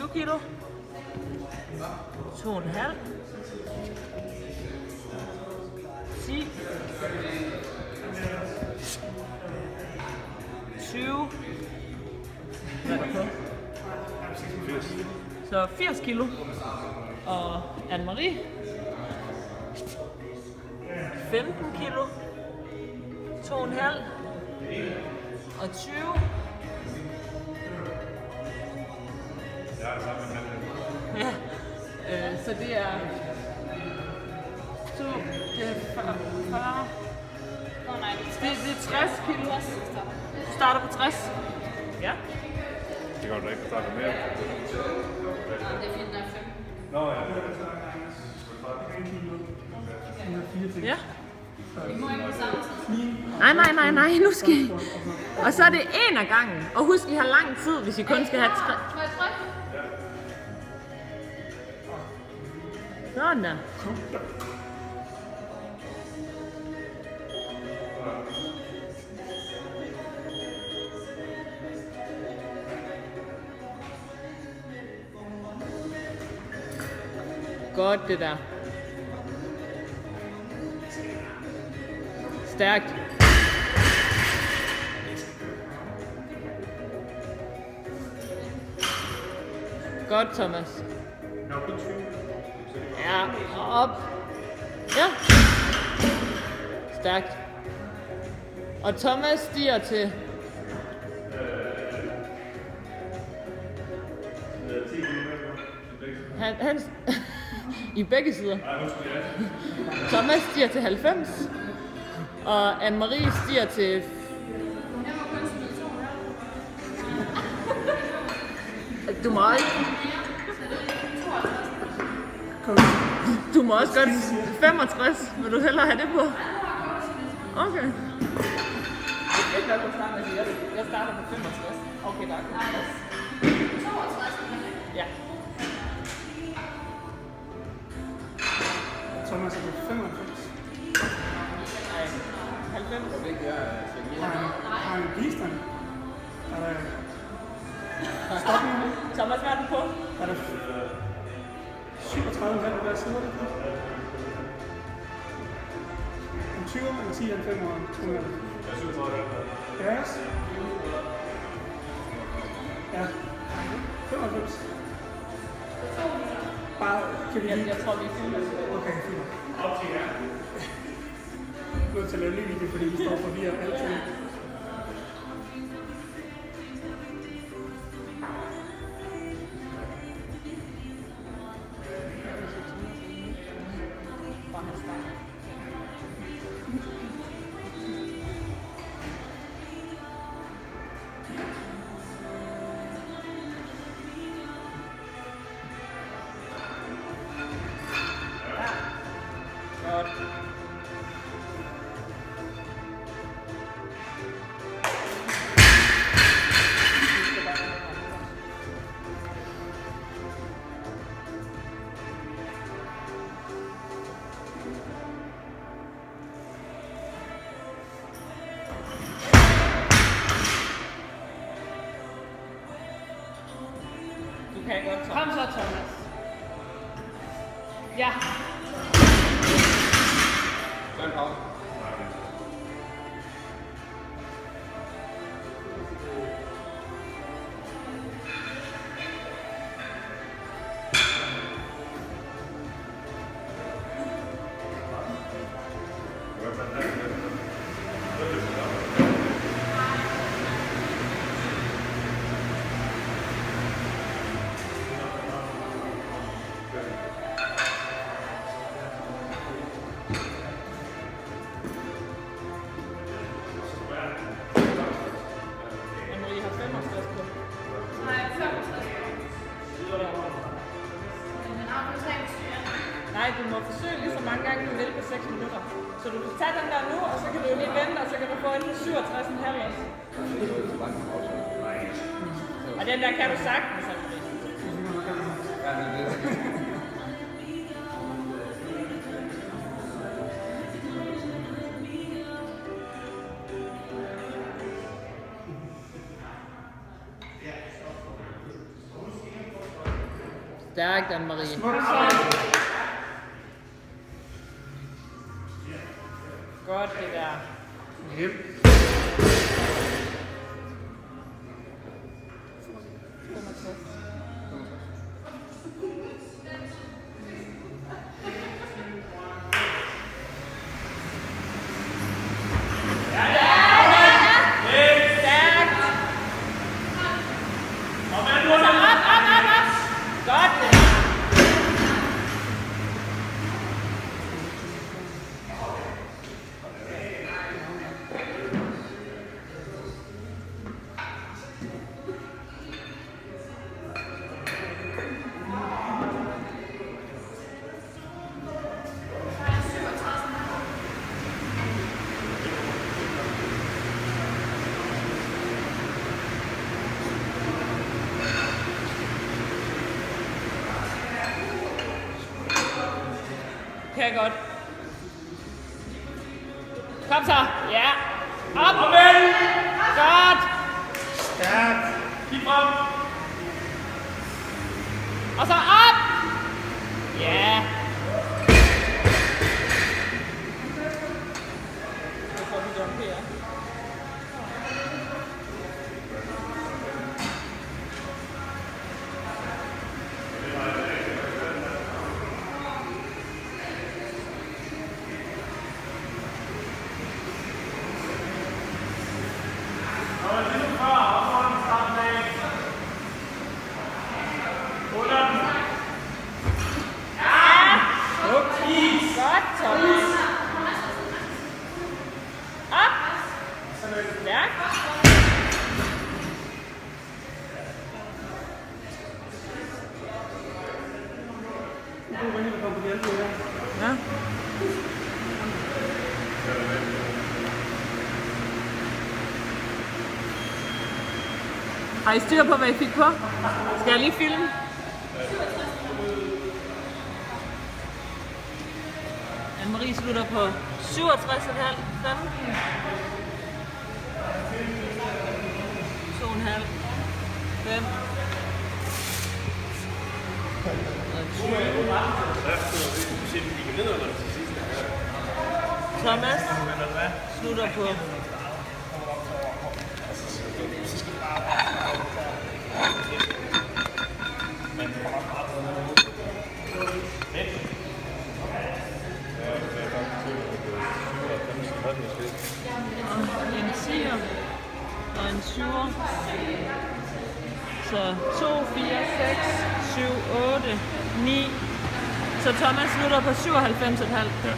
20 kilo. 2,5. 10. 20. Hvad er der på? Så 80 kilo. Og Anne-Marie. 15 kilo. 2,5. Og 20. Ja, så det er 2, det er 40. Det er 60 kilo. Du starter på 60. Ja. Det kan du ikke starte mere. Det er fint, der er 5. Nå ja. Ja. I må ikke på samme tid. Nej, nu skal I. Og så er det en af gangen. Og husk, I har lang tid, hvis I kun skal have 3. Må jeg trykke? Sådan der. Godt det der. Stærkt. Godt, Thomas. Ja, op. Ja. Stærkt. Og Thomas stiger til... Han i begge sider. Thomas stiger til 90. Og Anne-Marie stiger til... Du må også... Du må også godt 65. Vil du hellere have det på? Okay. Det er ikke nok, du starter med. Jeg starter på 65. Okay, der er 62. Ja. Thomas er på 95. Nej. 90. Har en bistand? Stop nu. Thomas, hvad er den på? Er der 37 på hver side? En 20, en 10, en 5 og en 2. Ja. Ja. 95. Bare, kan vi lige... Jeg tror, vi er fulde. Okay, fint. Op til jer. Nu er jeg til at lave en ny video, fordi vi står forvirret altid. Godt. Du kan godt, Thomas. Kom så, Thomas. Ja. Så en pause. Anne-Marie har 65 på. Nej, 65. Men har du 3 stykker? Nej, du må forsøge lige så mange gange, du vil på 6 minutter. Så du kan tage den der nu, og så kan du lige vente, og så kan du få en 67,5 også. Og den der kan du sagtens, Anne-Marie. Stærkt, Anne-Marie. Godt, det der. Yep. Kan godt. Kom så. Ja. Op. Og vel. Godt. Stærkt. Kig frem. Og så op. Ja. Så får vi jump her. Ja. Har I styr på, hvad I fik på? Skal jeg lige filme? Anne-Marie slutter på 67,5, 15. 2,5. 5. Thomas slutter på 10 og en 7'er. Så 2, 4, 6, 7, 8, 9. Så Thomas slutter på 97,5. Ja.